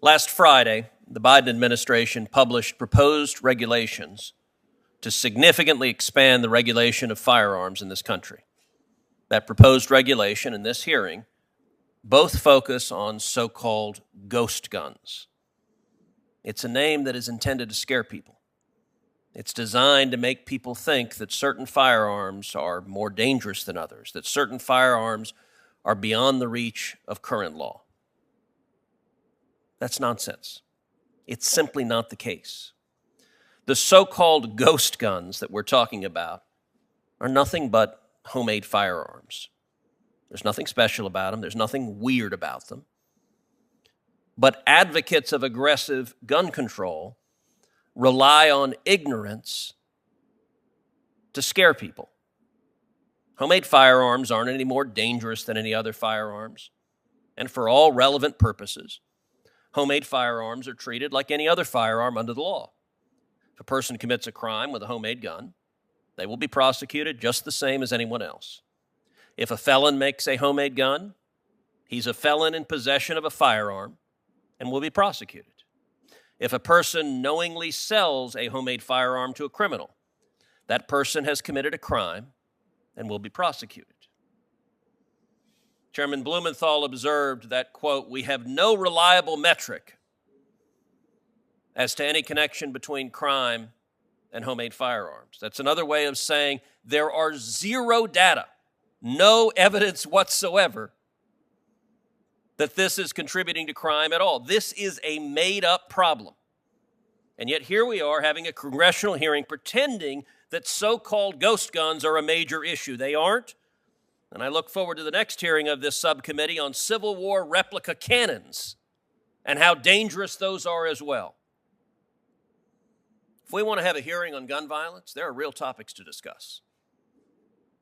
Last Friday, the Biden administration published proposed regulations to significantly expand the regulation of firearms in this country. That proposed regulation and this hearing both focus on so-called ghost guns. It's a name that is intended to scare people. It's designed to make people think that certain firearms are more dangerous than others, that certain firearms are beyond the reach of current law. That's nonsense. It's simply not the case. The so-called ghost guns that we're talking about are nothing but homemade firearms. There's nothing special about them. There's nothing weird about them. But advocates of aggressive gun control rely on ignorance to scare people. Homemade firearms aren't any more dangerous than any other firearms. And for all relevant purposes, homemade firearms are treated like any other firearm under the law. If a person commits a crime with a homemade gun, they will be prosecuted just the same as anyone else. If a felon makes a homemade gun, he's a felon in possession of a firearm and will be prosecuted. If a person knowingly sells a homemade firearm to a criminal, that person has committed a crime and will be prosecuted. Chairman Blumenthal observed that, quote, "We have no reliable metric as to any connection between crime and homemade firearms." That's another way of saying there are zero data, no evidence whatsoever that this is contributing to crime at all. This is a made-up problem. And yet here we are having a congressional hearing pretending that so-called ghost guns are a major issue. They aren't. And I look forward to the next hearing of this subcommittee on Civil War replica cannons and how dangerous those are as well. If we want to have a hearing on gun violence, there are real topics to discuss.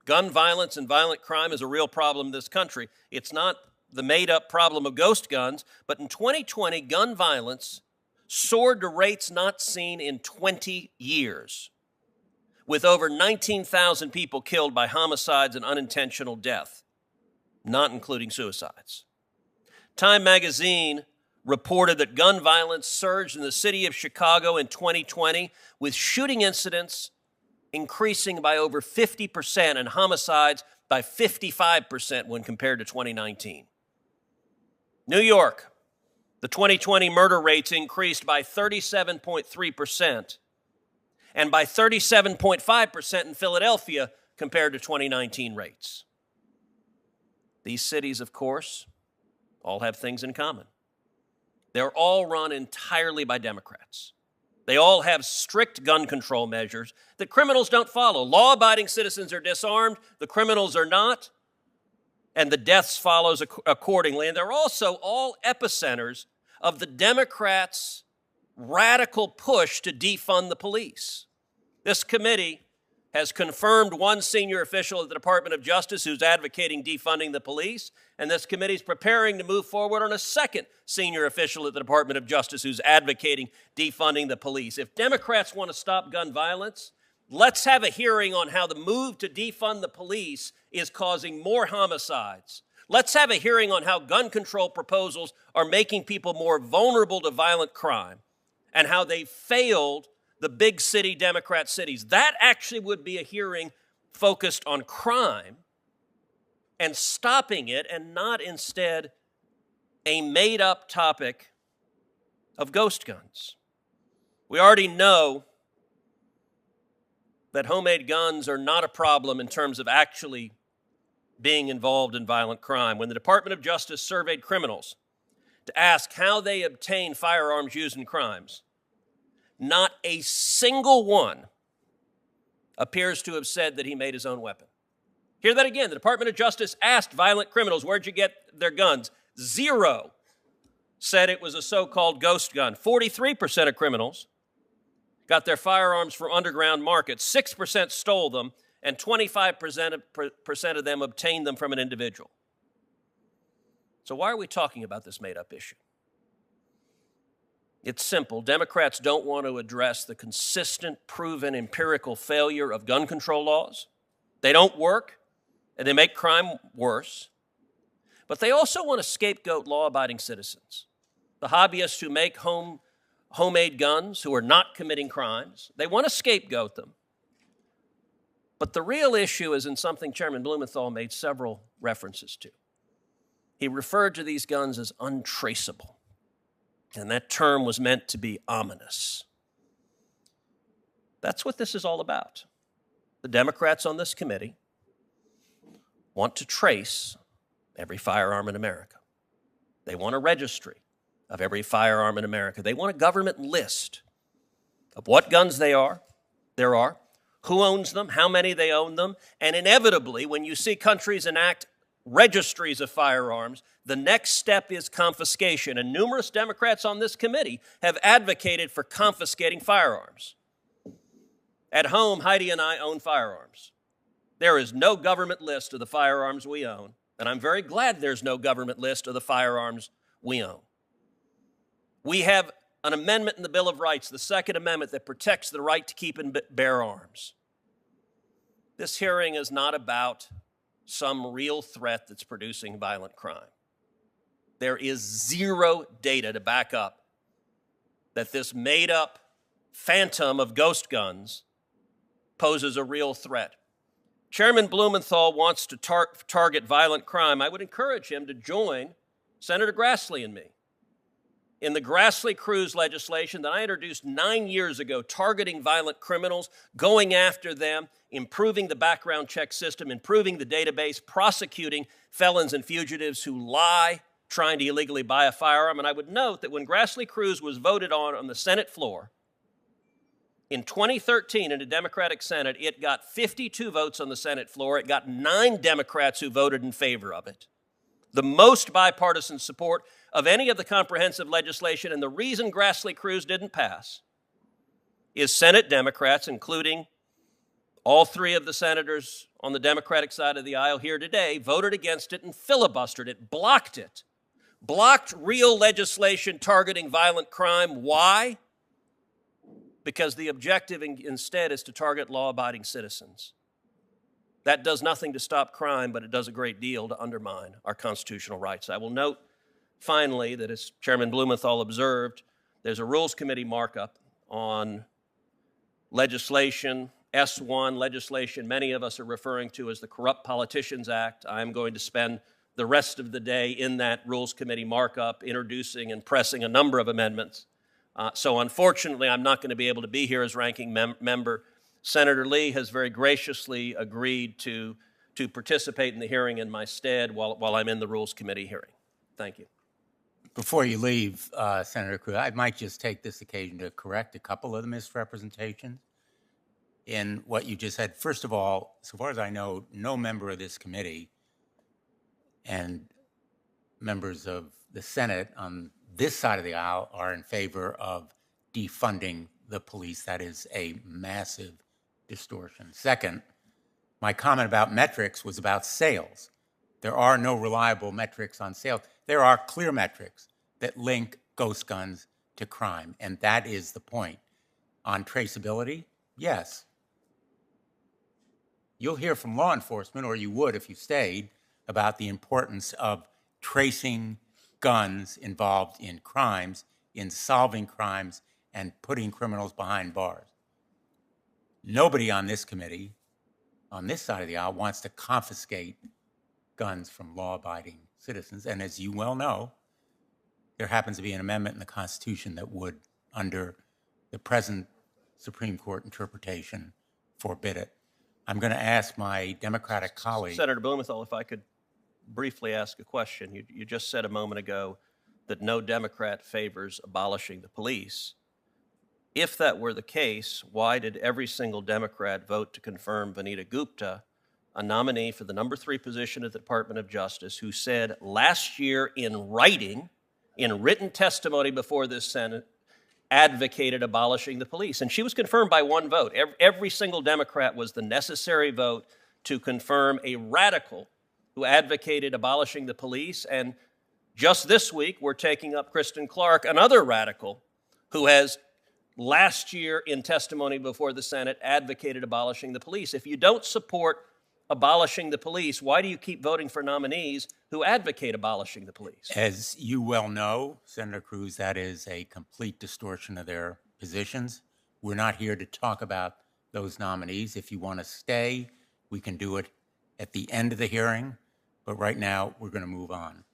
Gun violence and violent crime is a real problem in this country. It's not the made-up problem of ghost guns, but in 2020, gun violence soared to rates not seen in 20 years, with over 19,000 people killed by homicides and unintentional death, not including suicides. Time magazine reported that gun violence surged in the city of Chicago in 2020, with shooting incidents increasing by over 50% and homicides by 55% when compared to 2019. New York, the 2020 murder rates increased by 37.3% and by 37.5% in Philadelphia compared to 2019 rates. These cities, of course, all have things in common. They're all run entirely by Democrats. They all have strict gun control measures that criminals don't follow. Law-abiding citizens are disarmed, the criminals are not, and the deaths follows accordingly. And they're also all epicenters of the Democrats' radical push to defund the police. This committee has confirmed one senior official at the Department of Justice who's advocating defunding the police, and this committee is preparing to move forward on a second senior official at the Department of Justice who's advocating defunding the police. If Democrats want to stop gun violence, let's have a hearing on how the move to defund the police is causing more homicides. Let's have a hearing on how gun control proposals are making people more vulnerable to violent crime and how they failed the big city Democrat cities. That actually would be a hearing focused on crime and stopping it, and not instead a made-up topic of ghost guns. We already know that homemade guns are not a problem in terms of actually being involved in violent crime. When the Department of Justice surveyed criminals to ask how they obtain firearms used in crimes, not a single one appears to have said that he made his own weapon. Hear that again. The Department of Justice asked violent criminals, where'd you get their guns? Zero said it was a so-called ghost gun. 43% of criminals got their firearms from underground markets. 6% stole them, and 25% of them obtained them from an individual. So why are we talking about this made-up issue? It's simple. Democrats don't want to address the consistent, proven, empirical failure of gun control laws. They don't work, and they make crime worse. But they also want to scapegoat law-abiding citizens. the hobbyists who make homemade guns, who are not committing crimes. They want to scapegoat them. But the real issue is in something Chairman Blumenthal made several references to. He referred to these guns as untraceable, and that term was meant to be ominous. That's what this is all about. The Democrats on this committee want to trace every firearm in America. They want a registry of every firearm in America. They want a government list of what guns there are, who owns them, how many they own them, and inevitably, when you see countries enact registries of firearms, the next step is confiscation, and numerous Democrats on this committee have advocated for confiscating firearms. At home, Heidi and I own firearms. There is no government list of the firearms we own, and I'm very glad there's no government list of the firearms we own. We have an amendment in the Bill of Rights, the Second Amendment, that protects the right to keep and bear arms. This hearing is not about some real threat that's producing violent crime. There is zero data to back up that this made-up phantom of ghost guns poses a real threat. Chairman Blumenthal wants to target violent crime. I would encourage him to join Senator Grassley and me in the Grassley-Cruz legislation that I introduced 9 years ago, targeting violent criminals, going after them, improving the background check system, improving the database, prosecuting felons and fugitives who lie trying to illegally buy a firearm. And I would note that when Grassley-Cruz was voted on the Senate floor in 2013 in the Democratic Senate, it got 52 votes on the Senate floor. It got 9 Democrats who voted in favor of it. The most bipartisan support of any of the comprehensive legislation, and the reason Grassley-Cruz didn't pass is Senate Democrats, including all 3 of the senators on the Democratic side of the aisle here today, voted against it and filibustered it, blocked real legislation targeting violent crime. Why? Because the objective instead is to target law-abiding citizens. That does nothing to stop crime, but it does a great deal to undermine our constitutional rights. I will note, finally, that as Chairman Blumenthal observed, there's a Rules Committee markup on legislation, S1 legislation many of us are referring to as the Corrupt Politicians Act. I'm going to spend the rest of the day in that Rules Committee markup, introducing and pressing a number of amendments. So unfortunately, I'm not going to be able to be here as ranking member. Senator Lee has very graciously agreed to participate in the hearing in my stead while I'm in the Rules Committee hearing. Thank you. Before you leave, Senator Cruz, I might just take this occasion to correct a couple of the misrepresentations in what you just said. First of all, so far as I know, no member of this committee and members of the Senate on this side of the aisle are in favor of defunding the police. That is a massive distortion. Second, my comment about metrics was about sales. There are no reliable metrics on sales. There are clear metrics that link ghost guns to crime, and that is the point. On traceability, yes. You'll hear from law enforcement, or you would if you stayed, about the importance of tracing guns involved in crimes, in solving crimes, and putting criminals behind bars. Nobody on this committee, on this side of the aisle, wants to confiscate guns from law-abiding citizens. And as you well know, there happens to be an amendment in the Constitution that would, under the present Supreme Court interpretation, forbid it. I'm going to ask my Democratic colleague. Senator Blumenthal, if I could briefly ask a question. You just said a moment ago that no Democrat favors abolishing the police. If that were the case, why did every single Democrat vote to confirm Vanita Gupta, a nominee for the number 3 position at the Department of Justice, who said last year in writing, in written testimony before this Senate, advocated abolishing the police? And she was confirmed by 1 vote. Every single Democrat was the necessary vote to confirm a radical who advocated abolishing the police. And just this week, we're taking up Kristen Clark, another radical who has last year in testimony before the Senate advocated abolishing the police. If you don't support abolishing the police, why do you keep voting for nominees who advocate abolishing the police? As you well know, Senator Cruz, that is a complete distortion of their positions. We're not here to talk about those nominees. If you want to stay, we can do it at the end of the hearing, but right now we're going to move on.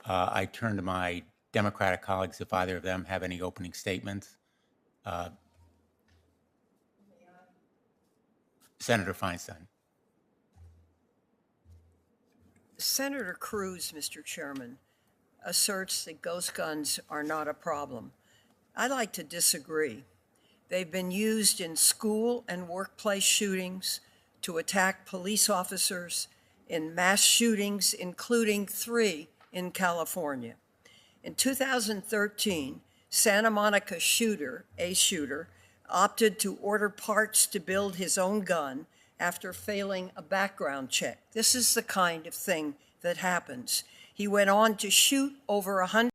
I turn to my Democratic colleagues if either of them have any opening statements. Senator Feinstein. Senator Cruz, Mr. Chairman, asserts that ghost guns are not a problem. I'd like to disagree. They've been used in school and workplace shootings, to attack police officers, in mass shootings, including 3 in California. In 2013, Santa Monica a shooter, opted to order parts to build his own gun after failing a background check. This is the kind of thing that happens. He went on to shoot over 100